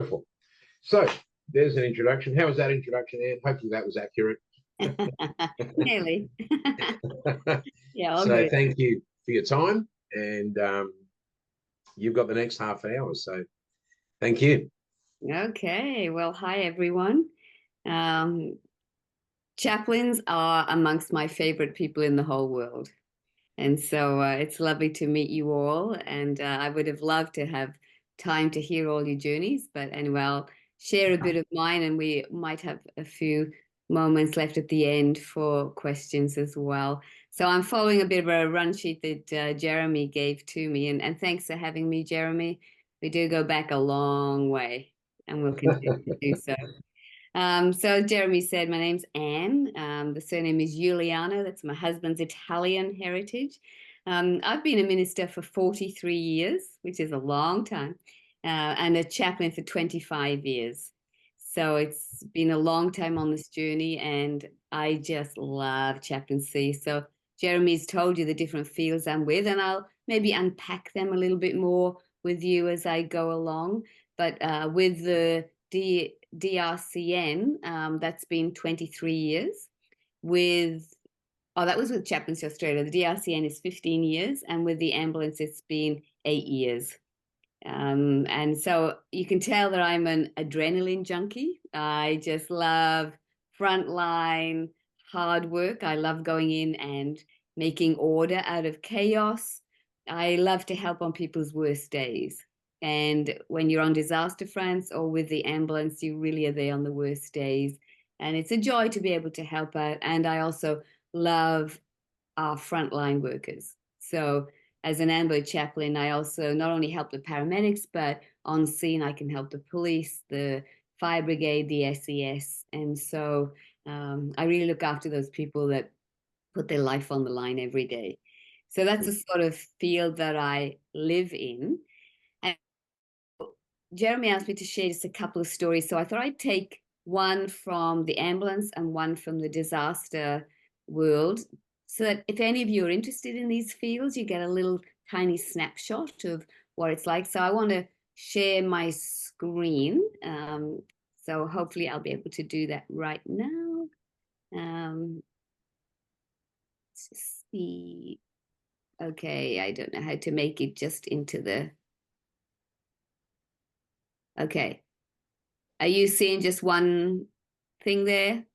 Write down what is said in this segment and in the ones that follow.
Wonderful. So there's an introduction. How was that introduction, Anne? Hopefully that was accurate. Nearly. Yeah, all So good. thank you for your time, and you've got the next half hour. So thank you. Okay. Well, hi, everyone. Um, Chaplains are amongst my favorite people in the whole world. And so it's lovely to meet you all. And I would have loved to have time to hear all your journeys. But anyway, I'll share a bit of mine, and we might have a few moments left at the end for questions as well. So I'm following a bit of a run sheet that Jeremy gave to me. And thanks for having me, Jeremy. We do go back a long way, and we'll continue to do so. So Jeremy said, my name's Anne. The surname is Iuliano. That's my husband's Italian heritage. I've been a minister for 43 years, which is a long time, and a chaplain for 25 years. So it's been a long time on this journey, and I just love chaplaincy. So Jeremy's told you the different fields I'm with, and I'll maybe unpack them a little bit more with you as I go along. But with the DRCN, that's been 23 years. That was with Chaplaincy Australia. The DRCN is 15 years, and with the ambulance, it's been 8 years. And so you can tell that I'm an adrenaline junkie. I just love frontline hard work. I love going in and making order out of chaos. I love to help on people's worst days. And when you're on disaster fronts or with the ambulance, you really are there on the worst days. And it's a joy to be able to help out. And I also love our frontline workers. So as an ambulance chaplain, I also not only help the paramedics, but on scene, I can help the police, the fire brigade, the SES. And so I really look after those people that put their life on the line every day. So that's the sort of field that I live in. And Jeremy asked me to share just a couple of stories. So I thought I'd take one from the ambulance and one from the disaster world, so that if any of you are interested in these fields, you get a little tiny snapshot of what it's like. So I want to share my screen. So hopefully I'll be able to do that right now. Let's just see. Okay, I don't know how to make it just into the... Okay. Are you seeing just one thing there?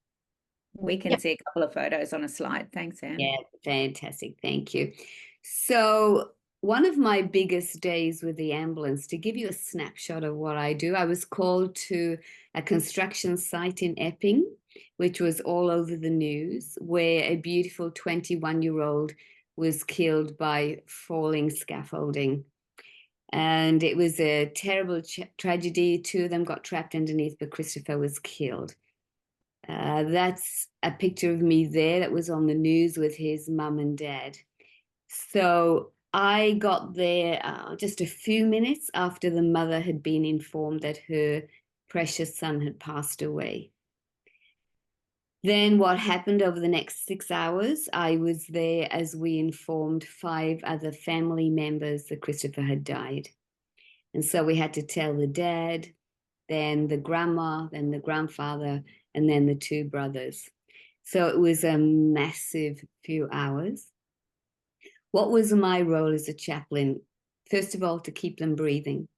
We can see a couple of photos on a slide. Thanks, Anne. Yeah, fantastic. Thank you. So one of my biggest days with the ambulance, to give you a snapshot of what I do, I was called to a construction site in Epping, which was all over the news, where a beautiful 21-year-old was killed by falling scaffolding. And it was a terrible tragedy. Two of them got trapped underneath, but Christopher was killed. That's a picture of me there that was on the news with his mum and dad. So I got there just a few minutes after the mother had been informed that her precious son had passed away. Then what happened over the next 6 hours, I was there as we informed 5 other family members that Christopher had died. And so we had to tell the dad, then the grandma, then the grandfather, and then the 2 brothers. So it was a massive few hours. What was my role as a chaplain? First of all, to keep them breathing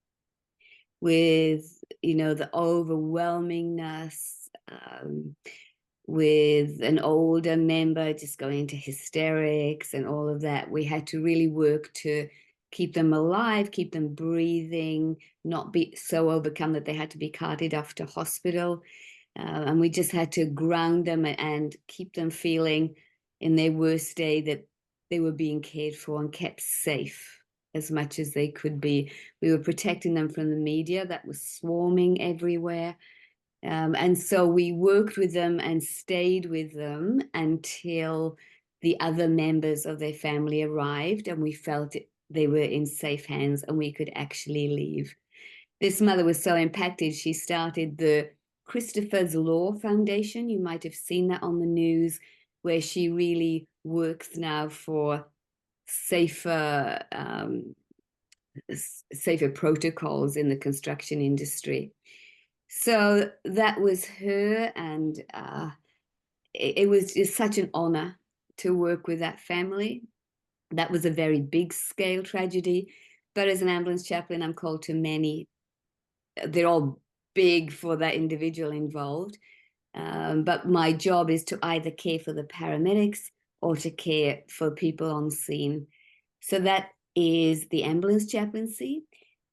with, the overwhelmingness, with an older member just going into hysterics and all of that. We had to really work to keep them alive, keep them breathing, not be so overcome that they had to be carted off to hospital. And we just had to ground them and keep them feeling in their worst day that they were being cared for and kept safe as much as they could be. We were protecting them from the media that was swarming everywhere. And so we worked with them and stayed with them until the other members of their family arrived, and we felt they were in safe hands and we could actually leave. This mother was so impacted, she started the Christopher's Law Foundation. You might have seen that on the news, where she really works now for safer protocols in the construction industry. So that was her, and it was just such an honor to work with that family. That was a very big scale tragedy, but as an ambulance chaplain, I'm called to many. They're all big for that individual involved. But my job is to either care for the paramedics or to care for people on scene. So that is the ambulance chaplaincy.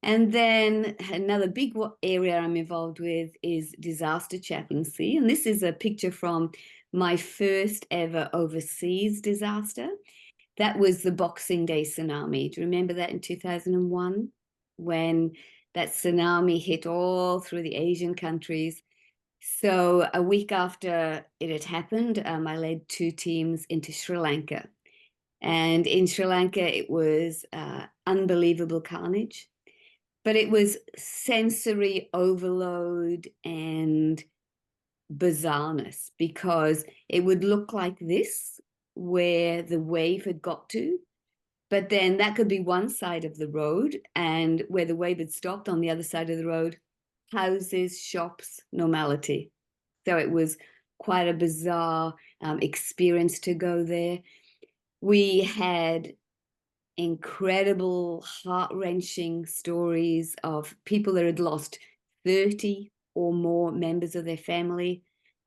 And then another big area I'm involved with is disaster chaplaincy. And this is a picture from my first ever overseas disaster. That was the Boxing Day tsunami. Do you remember that in 2001? When that tsunami hit all through the Asian countries. So a week after it had happened, I led 2 teams into Sri Lanka. And in Sri Lanka, it was unbelievable carnage, but it was sensory overload and bizarreness, because it would look like this where the wave had got to, but then that could be one side of the road, and where the wave had stopped on the other side of the road, houses, shops, normality. So it was quite a bizarre experience to go there. We had incredible, heart-wrenching stories of people that had lost 30 or more members of their family.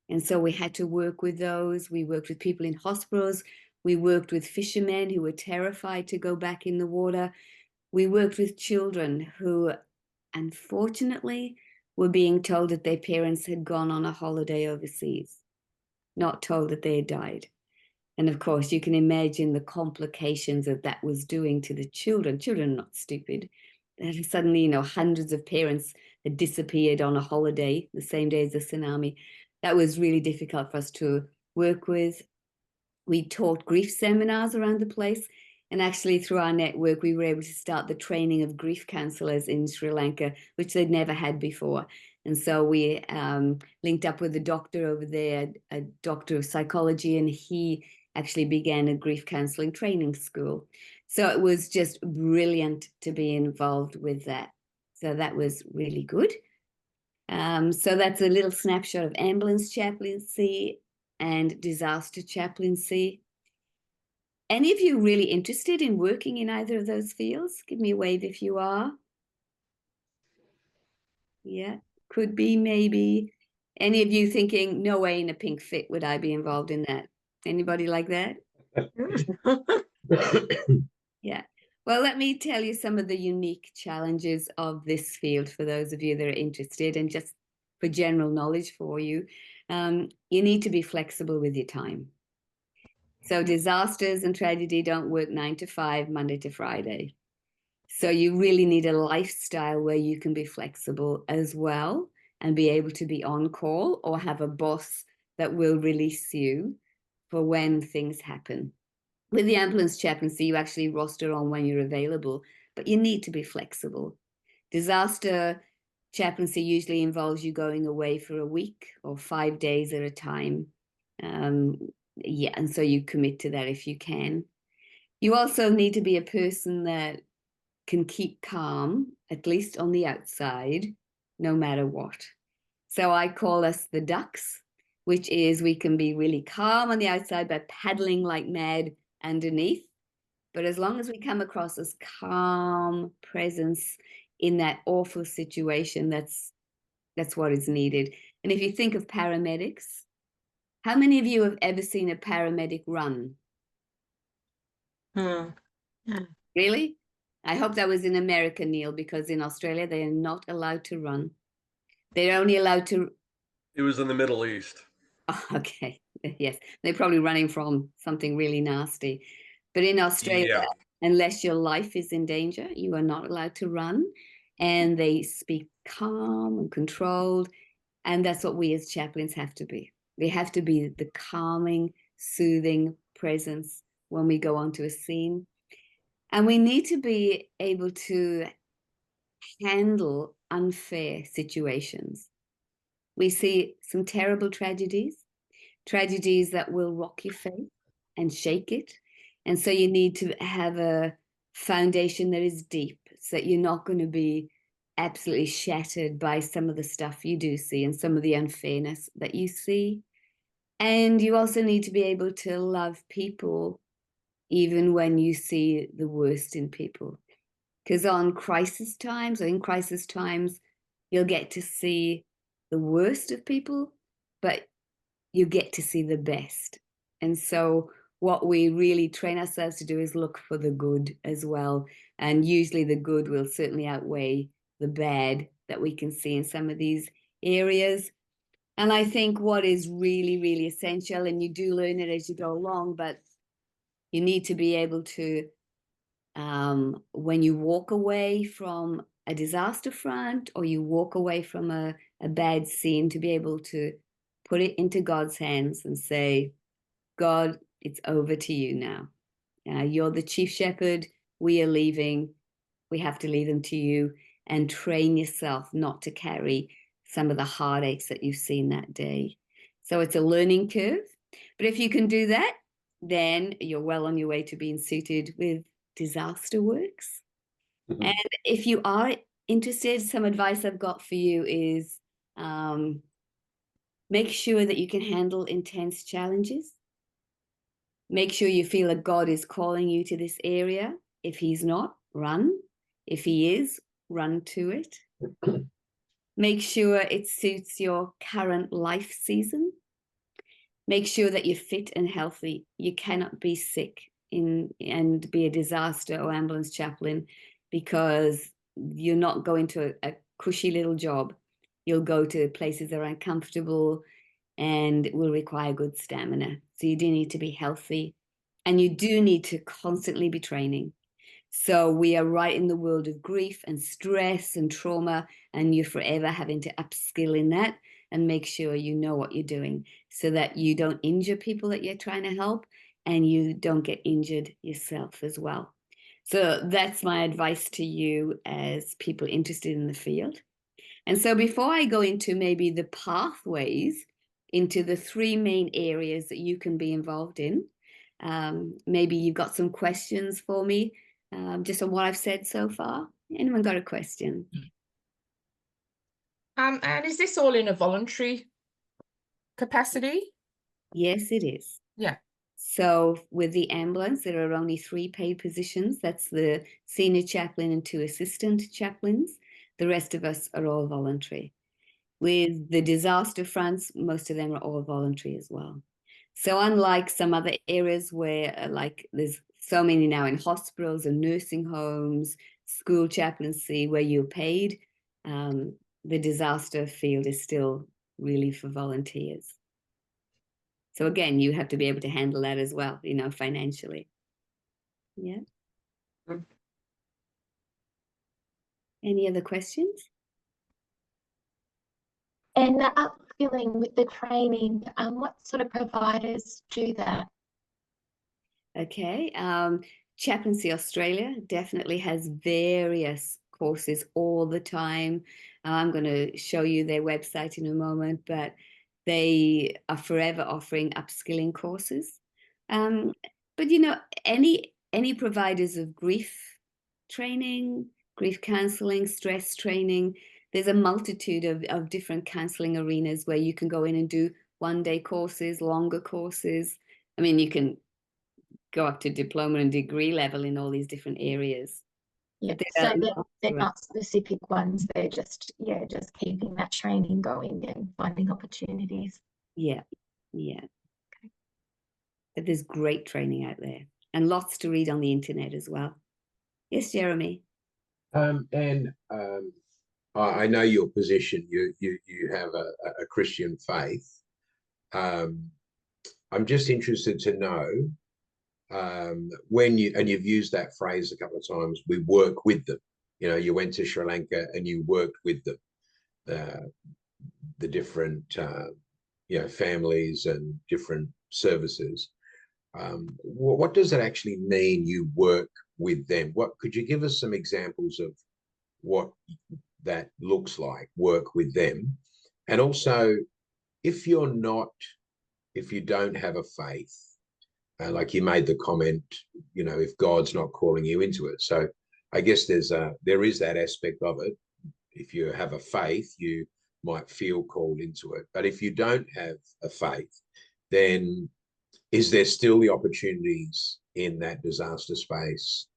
And so we had to work with those. We worked with people in hospitals. We worked with fishermen who were terrified to go back in the water. We worked with children who, unfortunately, were being told that their parents had gone on a holiday overseas, not told that they had died. And of course, you can imagine the complications that was doing to the children. Children are not stupid. And suddenly, hundreds of parents had disappeared on a holiday the same day as the tsunami. That was really difficult for us to work with. We taught grief seminars around the place. And actually, through our network, we were able to start the training of grief counselors in Sri Lanka, which they'd never had before. And so we linked up with a doctor over there, a doctor of psychology, and he actually began a grief counseling training school. So it was just brilliant to be involved with that. So that was really good. So that's a little snapshot of ambulance chaplaincy and disaster chaplaincy. Any of you really interested in working in either of those fields? Give me a wave if you are. Yeah, could be, maybe. Any of you thinking, no way in a pink fit would I be involved in that? Anybody like that? Yeah. Well, let me tell you some of the unique challenges of this field for those of you that are interested, and just for general knowledge for you. You need to be flexible with your time. So disasters and tragedy don't work 9 to 5, Monday to Friday. So you really need a lifestyle where you can be flexible as well and be able to be on call, or have a boss that will release you for when things happen. With the ambulance chaplaincy, you actually roster on when you're available, but you need to be flexible. Disaster chaplaincy usually involves you going away for a week or 5 days at a time. Yeah, and so you commit to that if you can. You also need to be a person that can keep calm, at least on the outside, no matter what. So I call us the ducks, which is we can be really calm on the outside by paddling like mad underneath. But as long as we come across as calm presence in that awful situation, that's what is needed. And if you think of paramedics, how many of you have ever seen a paramedic run? Yeah. Really? I hope that was in America, Neil, because in Australia, they are not allowed to run. They're only allowed to... It was in the Middle East. Oh, okay. Yes. They're probably running from something really nasty. But in Australia, unless your life is in danger, you are not allowed to run. And they speak calm and controlled. And that's what we as chaplains have to be. We have to be the calming, soothing presence when we go onto a scene. And we need to be able to handle unfair situations. We see some terrible tragedies that will rock your faith and shake it. And so you need to have a foundation that is deep, so that you're not going to be absolutely shattered by some of the stuff you do see and some of the unfairness that you see. And you also need to be able to love people even when you see the worst in people. Because in crisis times, you'll get to see the worst of people, but you get to see the best. And so what we really train ourselves to do is look for the good as well. And usually the good will certainly outweigh the bad that we can see in some of these areas. And I think what is really, really essential, and you do learn it as you go along, but you need to be able to, when you walk away from a disaster front or you walk away from a bad scene, to be able to put it into God's hands and say, God, it's over to you now. You're the chief shepherd. We are leaving. We have to leave them to you, and train yourself not to carry some of the heartaches that you've seen that day. So it's a learning curve. But if you can do that, then you're well on your way to being suited with disaster works. Mhm. And if you are interested, some advice I've got for you is make sure that you can handle intense challenges. Make sure you feel that God is calling you to this area. If he's not, run. If he is, run to it. Make sure it suits your current life season. Make sure that you're fit and healthy. You cannot be sick and be a disaster or ambulance chaplain, because you're not going to a cushy little job. You'll go to places that are uncomfortable and will require good stamina. So you do need to be healthy, and you do need to constantly be training. So we are right in the world of grief and stress and trauma, and you're forever having to upskill in that and make sure you know what you're doing so that you don't injure people that you're trying to help, and you don't get injured yourself as well. So that's my advice to you as people interested in the field. And so before I go into maybe the pathways into the 3 main areas that you can be involved in, maybe you've got some questions for me just on what I've said so far. Anyone got a question? And is this all in a voluntary capacity? Yes, it is. Yeah. So with the ambulance, there are only 3 paid positions. That's the senior chaplain and 2 assistant chaplains. The rest of us are all voluntary. With the disaster fronts, most of them are all voluntary as well. So unlike some other areas where like there's so many now in hospitals and nursing homes, school chaplaincy where you're paid, the disaster field is still really for volunteers. So again, you have to be able to handle that as well, you know, financially. Yeah. Any other questions? And the upskilling with the training, what sort of providers do that? Okay. Chaplaincy Australia definitely has various courses all the time. I'm going to show you their website in a moment, but they are forever offering upskilling courses. But you know, any providers of grief training, grief counseling, stress training, there's a multitude of different counseling arenas where you can go in and do 1-day courses, longer courses. I mean, you can go up to diploma and degree level in all these different areas. Yeah, so they're not specific ones. They're just keeping that training going and finding opportunities. Yeah. Okay. But there's great training out there and lots to read on the internet as well. Yes, Jeremy. I know your position. You have a Christian faith. I'm just interested to know when you've used that phrase a couple of times, we work with them. You know, you went to Sri Lanka and you worked with them, the different families and different services. What does it actually mean, you work with them? What could you give us some examples of what that looks like, work with them? And also, if you don't have a faith, like you made the comment, you know, if God's not calling you into it. So I guess there is that aspect of it. if you have a faith, you might feel called into it. But if you don't have a faith, then is there still the opportunities in that disaster space?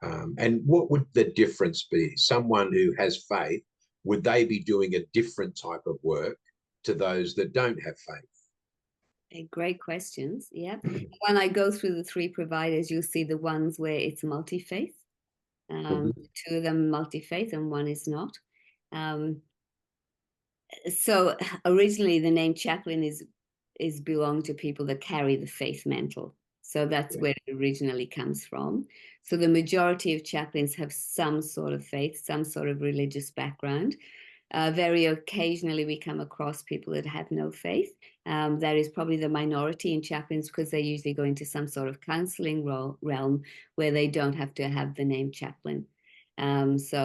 And what would the difference be? Someone who has faith, would they be doing a different type of work to those that don't have faith? Great questions. Yeah. When I go through the three providers, you'll see the ones where it's multi-faith. Two of them multi-faith and one is not. So originally the name chaplain is belong to people that carry the faith mantle. So that's where it originally comes from. So the majority of chaplains have some sort of faith, some sort of religious background. Very occasionally we come across people that have no faith. That is probably the minority in chaplains because they usually go into some sort of counseling realm where they don't have to have the name chaplain. But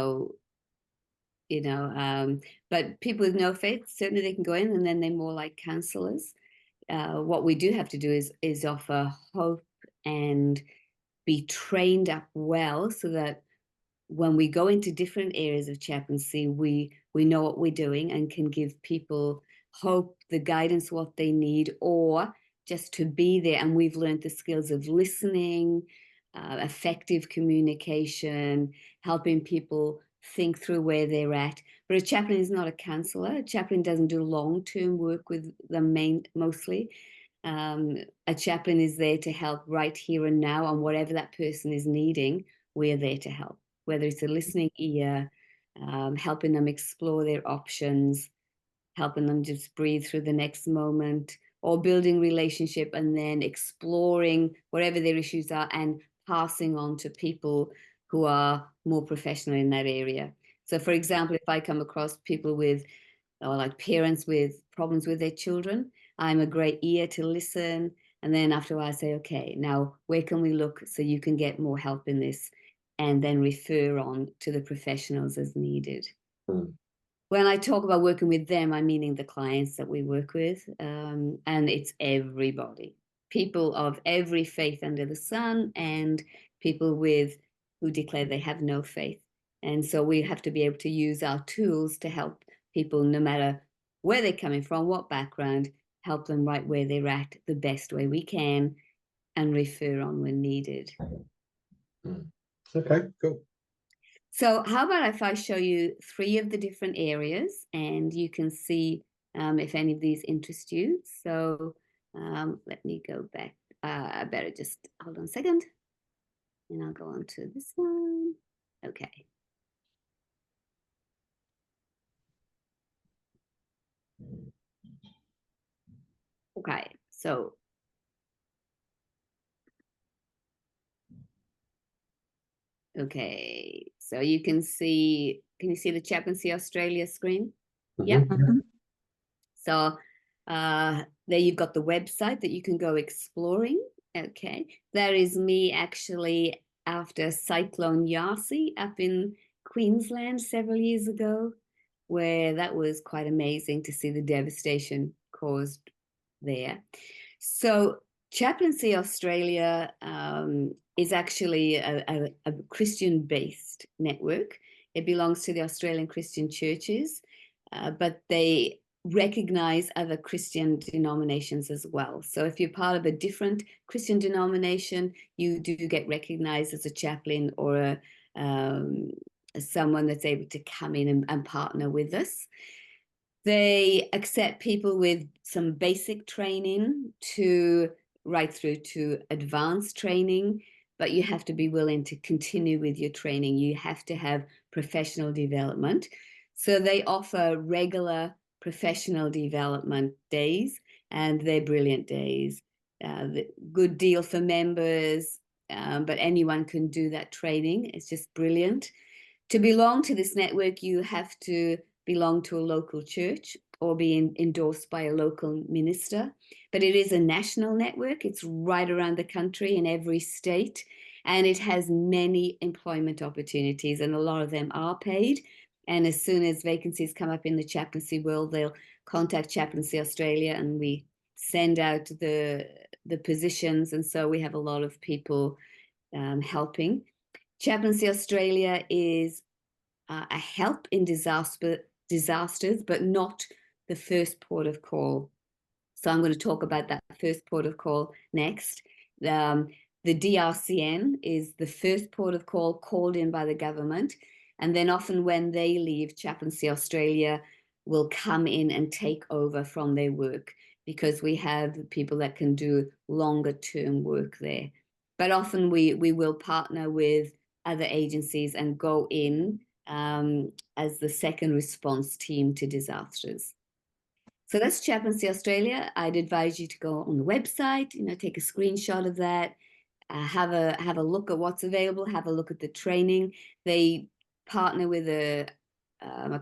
people with no faith, certainly they can go in and then they're more like counselors. What we do have to do is offer hope and be trained up well so that when we go into different areas of chaplaincy, we know what we're doing and can give people hope, the guidance, what they need, or just to be there. And we've learned the skills of listening, effective communication, helping people think through where they're at. But a chaplain is not a counselor. A chaplain doesn't do long-term work with them mostly. A chaplain is there to help right here and now, and whatever that person is needing, we're there to help. Whether it's a listening ear, helping them explore their options, helping them just breathe through the next moment, or building relationship and then exploring whatever their issues are and passing on to people who are more professional in that area. So for example, if I come across people with, or like parents with problems with their children, I'm a great ear to listen. And then after a while I say, okay, now where can we look so you can get more help in this? And then refer on to the professionals as needed. When I talk about working with them, I'm meaning the clients that we work with. And it's everybody, people of every faith under the sun and people who declare they have no faith. And so we have to be able to use our tools to help people, no matter where they're coming from, what background, help them right where they're at the best way we can and refer on when needed. Okay, cool. So how about if I show you 3 of the different areas and you can see if any of these interest you. So let me go back. I better just hold on a second and I'll go on to this one. Okay. Okay, so okay, so you can see the Chaplaincy Australia screen? Yep. So there you've got the website that you can go exploring. Okay, that is me actually after Cyclone Yasi up in Queensland several years ago, where that was quite amazing to see the devastation caused there. So Chaplaincy Australia is actually a Christian-based network. It belongs to the Australian Christian churches, but they recognize other Christian denominations as well. So if you're part of a different Christian denomination, you do get recognized as a chaplain or someone that's able to come in and partner with us. They accept people with some basic training to right through to advanced training, but you have to be willing to continue with your training. You have to have professional development. So they offer regular professional development days, and they're brilliant days. Good deal for members, but anyone can do that training. It's just brilliant. To belong to this network, you have to belong to a local church or be endorsed by a local minister. But it is a national network. It's right around the country in every state, and it has many employment opportunities, and a lot of them are paid. And as soon as vacancies come up in the chaplaincy world, they'll contact Chaplaincy Australia and we send out the positions. And so we have a lot of people helping. Chaplaincy Australia is a help in disasters, but not the first port of call. So I'm going to talk about that first port of call next. The DRCN is the first port of call called in by the government. And then often when they leave, Chaplaincy Australia will come in and take over from their work, because we have people that can do longer term work there. But often we will partner with other agencies and go in as the second response team to disasters. So that's Chaplaincy Australia. I'd advise you to go on the website, take a screenshot of that, have a look at what's available, have a look at the training. They partner with a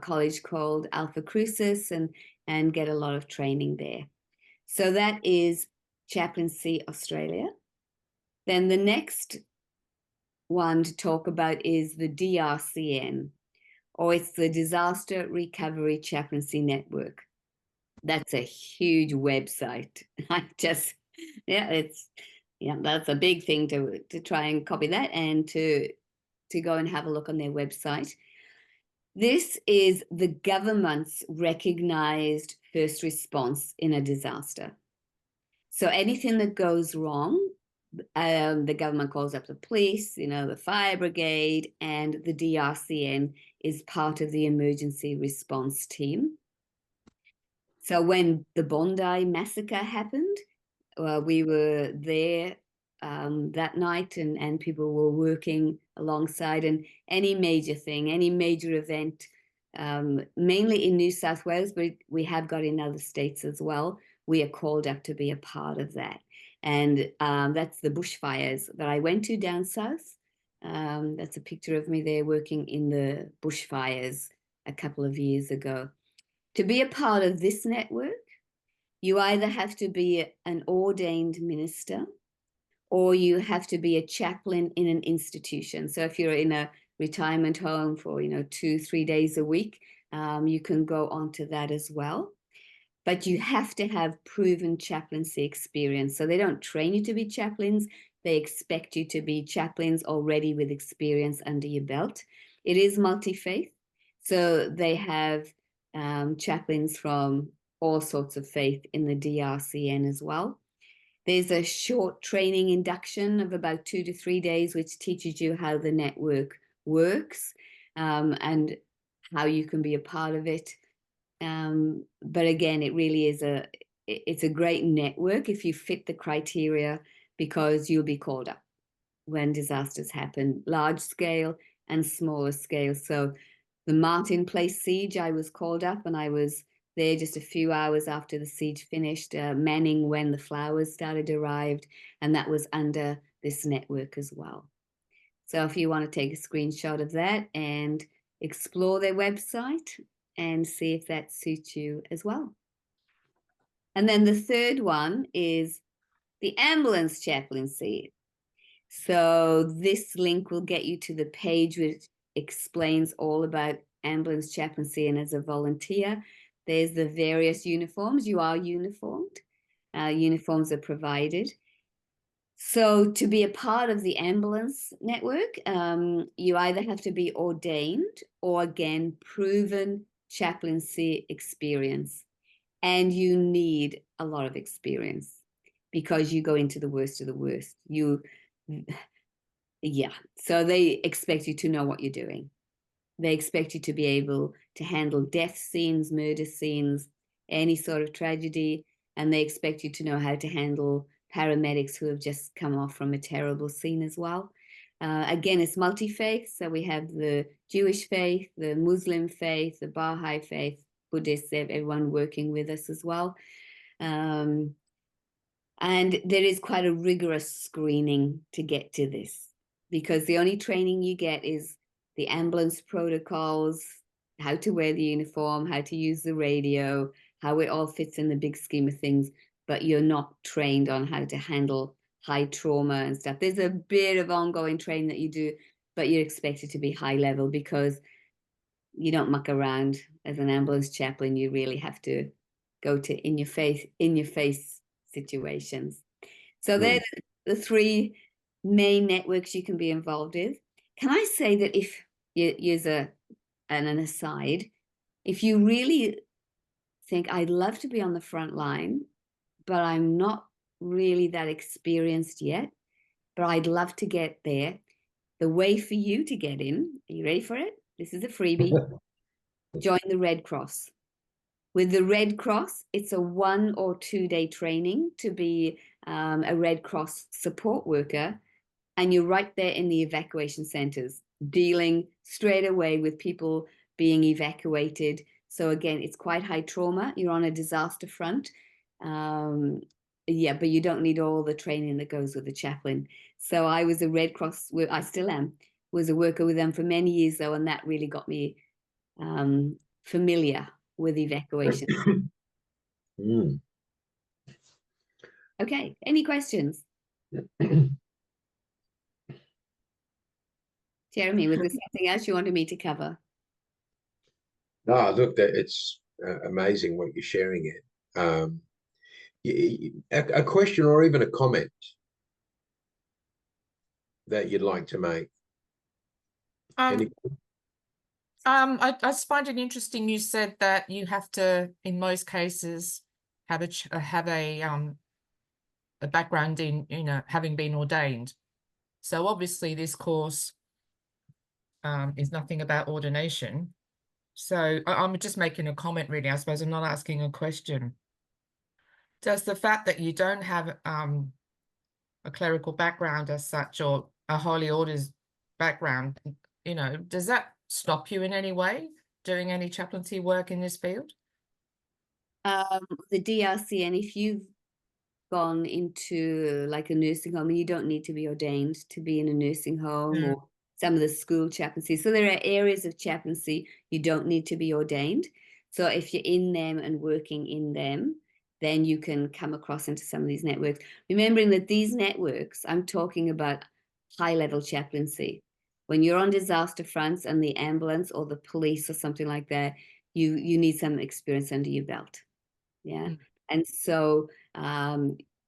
college called Alpha Crucis and get a lot of training there. So that is Chaplaincy Australia. Then the next one to talk about is the DRCN, or it's the Disaster Recovery Chaplaincy Network. That's a huge website. That's a big thing to try and copy that and to go and have a look on their website. This is the government's recognized first response in a disaster. So anything that goes wrong, the government calls up the police, the fire brigade, and the DRCN is part of the emergency response team. So when the Bondi massacre happened, we were there that night, and people were working alongside. And any major thing, any major event, mainly in New South Wales, but we have got in other states as well, we are called up to be a part of that. And that's the bushfires that I went to down south. That's a picture of me there working in the bushfires a couple of years ago. To be a part of this network, you either have to be an ordained minister or you have to be a chaplain in an institution. So if you're in a retirement home for 2-3 days a week, you can go onto that as well. But you have to have proven chaplaincy experience. So they don't train you to be chaplains. They expect you to be chaplains already with experience under your belt. It is multi-faith. So they have chaplains from all sorts of faith in the DRCN as well. There's a short training induction of about 2 to 3 days, which teaches you how the network works and how you can be a part of it. But again, it really is it's a great network if you fit the criteria, because you'll be called up when disasters happen, large scale and smaller scale. So the Martin Place siege, I was called up and I was there just a few hours after the siege finished, manning when the flowers started arrived, and that was under this network as well. So if you want to take a screenshot of that and explore their website and see if that suits you as well. And then the third one is the ambulance chaplaincy. So this link will get you to the page which explains all about ambulance chaplaincy, and as a volunteer, there's the various uniforms. You are uniformed. Uniforms are provided. So to be a part of the ambulance network, you either have to be ordained or, again, proven chaplaincy experience. And you need a lot of experience because you go into the worst of the worst. So they expect you to know what you're doing. They expect you to be able to handle death scenes, murder scenes, any sort of tragedy, and they expect you to know how to handle paramedics who have just come off from a terrible scene as well. Again, it's multi-faith, so we have the Jewish faith, the Muslim faith, the Baha'i faith, Buddhists, everyone working with us as well. And there is quite a rigorous screening to get to this, because the only training you get is the ambulance protocols, how to wear the uniform, how to use the radio, how it all fits in the big scheme of things, but you're not trained on how to handle high trauma and stuff. There's a bit of ongoing training that you do, but you're expected to be high level because you don't muck around. As an ambulance chaplain, you really have to go to in your face situations. So they're the three main networks you can be involved with. Can I say that if you're an aside, if you really think I'd love to be on the front line, but I'm not really that experienced yet, but I'd love to get there. The way for you to get in, are you ready for it? This is a freebie. Join the Red Cross. With the Red Cross, it's a 1 or 2 day training to be a Red Cross support worker. And you're right there in the evacuation centers, dealing straight away with people being evacuated. So again, it's quite high trauma. You're on a disaster front. Yeah, but you don't need all the training that goes with the chaplain. So I was a Red Cross, I still am, was a worker with them for many years though, and that really got me familiar with evacuation. Mm. Okay, any questions? Jeremy, was there something else you wanted me to cover? No, look, that it's amazing what you're sharing it. A question or even a comment that you'd like to make? Any? I just find it interesting. You said that you have to, in most cases, have a background in, having been ordained. So obviously this course is nothing about ordination. So I'm just making a comment, really. I suppose I'm not asking a question. Does the fact that you don't have a clerical background as such, or a holy orders background, does that stop you in any way doing any chaplaincy work in this field? The DRC, and if you've gone into like a nursing home, and you don't need to be ordained to be in a nursing home or some of the school chaplaincy. So there are areas of chaplaincy you don't need to be ordained. So if you're in them and working in them, then you can come across into some of these networks. Remembering that these networks, I'm talking about high-level chaplaincy. When you're on disaster fronts and the ambulance or the police or something like that, you need some experience under your belt. Yeah. And so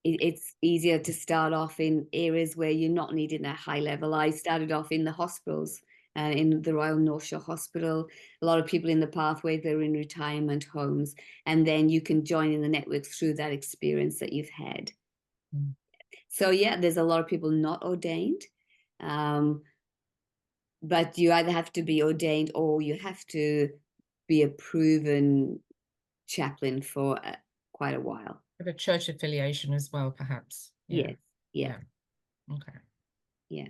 it's easier to start off in areas where you're not needing a high level. I started off in the hospitals, in the Royal North Shore Hospital. A lot of people in the pathway, they're in retirement homes. And then you can join in the networks through that experience that you've had. So yeah, there's a lot of people not ordained. But you either have to be ordained or you have to be a proven chaplain for quite a while. Have a church affiliation as well, perhaps. Yes. Yeah. Okay. Yeah.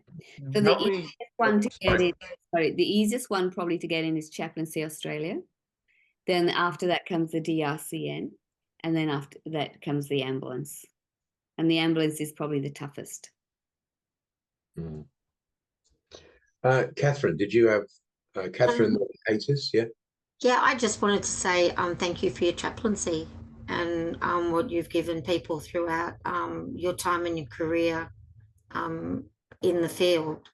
So the Help me- easiest one to get in, the easiest one probably to get in is Chaplaincy Australia. Then after that comes the DRCN, and then after that comes the ambulance. And the ambulance is probably the toughest. Catherine, did you have Catherine Haters? Yeah. Yeah, I just wanted to say thank you for your chaplaincy and what you've given people throughout your time and your career in the field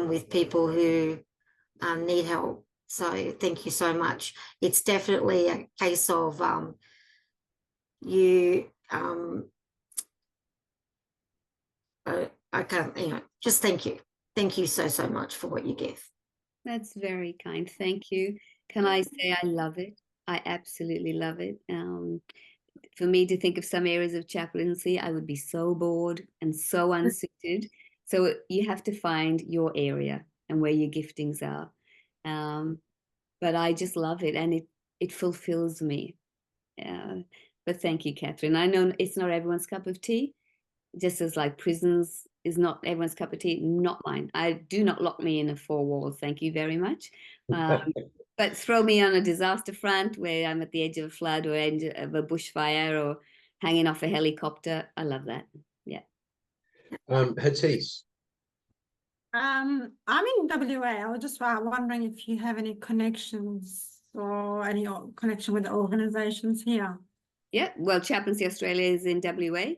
with people who need help. So thank you so much. It's definitely a case of you. I can't, just thank you. Thank you so much for what you give. That's very kind. Thank you. Can I say I love it? I absolutely love it. For me to think of some areas of chaplaincy, I would be so bored and so unsuited. So you have to find your area and where your giftings are. But I just love it, and it fulfills me. But thank you, Catherine. I know it's not everyone's cup of tea, just as like prisons is not everyone's cup of tea, not mine. I do not lock me in a 4 walls. Thank you very much. But throw me on a disaster front where I'm at the edge of a flood or edge of a bushfire or hanging off a helicopter. I love that. Yeah. Hattis. I'm in WA. I was just wondering if you have any connections or any connection with the organizations here. Yeah, well, Chaplaincy Australia is in WA.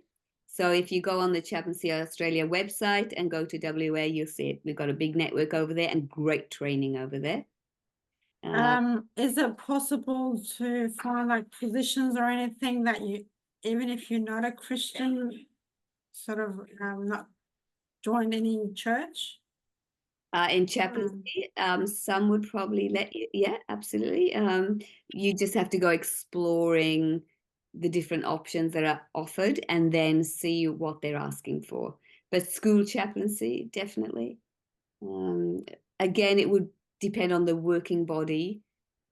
So if you go on the Chaplaincy Australia website and go to WA, you'll see it. We've got a big network over there and great training over there. Is it possible to find like positions or anything that you, even if you're not a Christian, sort of not join any church? In chaplaincy, some would probably let you, yeah, absolutely. You just have to go exploring the different options that are offered and then see what they're asking for. But school chaplaincy, definitely. Again, it would depend on the working body,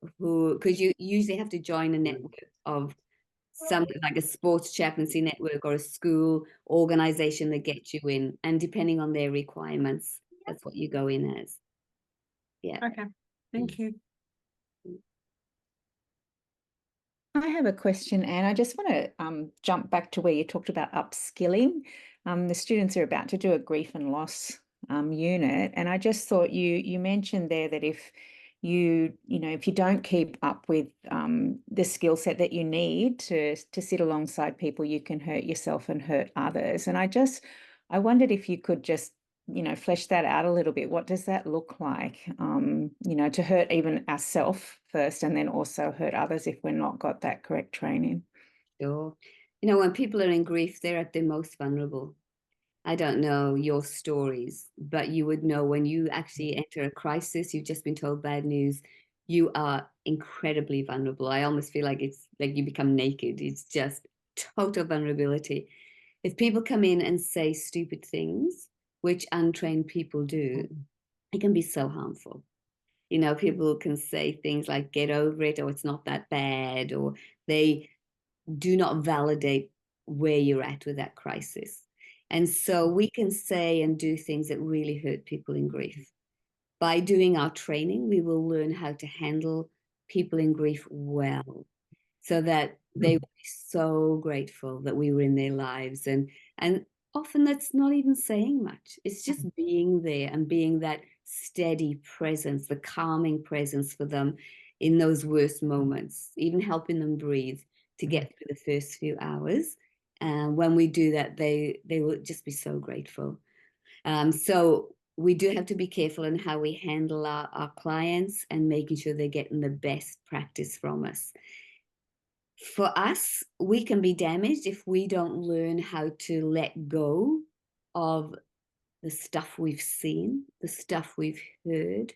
because you usually have to join a network of something like a sports chaplaincy network or a school organization that gets you in, and depending on their requirements, that's what you go in as. Yeah. Okay, thank you. I have a question, Anne. I just want to jump back to where you talked about upskilling. The students are about to do a grief and loss unit, and I just thought you mentioned there that if you don't keep up with the skill set that you need to sit alongside people, you can hurt yourself and hurt others. And I wondered if you could just flesh that out a little bit. What does that look like? To hurt even ourselves first and then also hurt others if we're not got that correct training. Sure. When people are in grief, they're at their most vulnerable. I don't know your stories, but you would know when you actually enter a crisis, you've just been told bad news, you are incredibly vulnerable. I almost feel like it's like you become naked. It's just total vulnerability. If people come in and say stupid things, which untrained people do, it can be so harmful. People can say things like, get over it, or it's not that bad, or they do not validate where you're at with that crisis. And so we can say and do things that really hurt people in grief. By doing our training, we will learn how to handle people in grief well, so that they will be so grateful that we were in their lives. And often that's not even saying much. It's just being there and being that steady presence, the calming presence for them in those worst moments, even helping them breathe to get through the first few hours. And when we do that, they will just be so grateful. So we do have to be careful in how we handle our clients and making sure they're getting the best practice from us. For us, we can be damaged if we don't learn how to let go of the stuff we've seen, the stuff we've heard.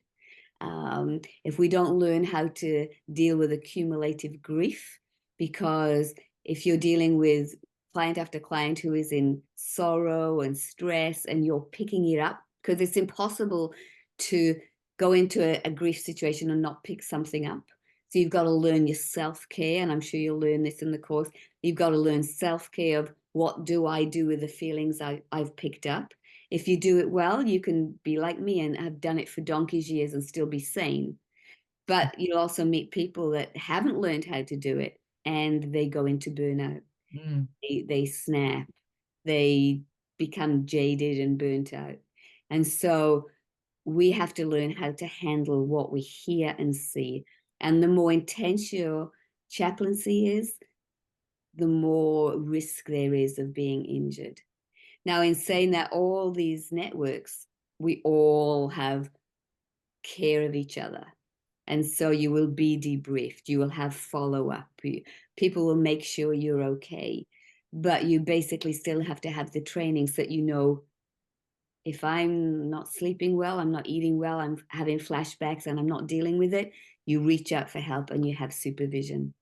If we don't learn how to deal with accumulative grief, because if you're dealing with client after client who is in sorrow and stress and you're picking it up, because it's impossible to go into a grief situation and not pick something up. So you've got to learn your self-care, and I'm sure you'll learn this in the course. You've got to learn self-care of what do I do with the feelings I've picked up. If you do it well, you can be like me and have done it for donkey's years and still be sane. But you'll also meet people that haven't learned how to do it, and they go into burnout. They snap. They become jaded and burnt out. And so we have to learn how to handle what we hear and see. And the more intense your chaplaincy is, the more risk there is of being injured. Now, in saying that, all these networks, we all have care of each other. And so you will be debriefed. You will have follow-up. People will make sure you're okay. But you basically still have to have the training so that if I'm not sleeping well, I'm not eating well, I'm having flashbacks and I'm not dealing with it, you reach out for help and you have supervision.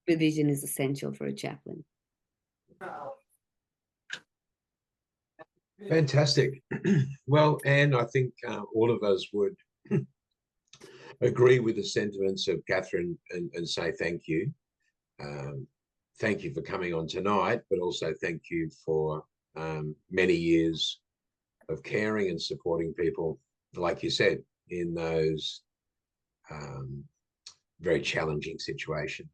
Supervision is essential for a chaplain. Fantastic. Well, Anne, I think all of us would agree with the sentiments of Catherine and say thank you. Thank you for coming on tonight, but also thank you for many years of caring and supporting people, like you said, in those very challenging situations.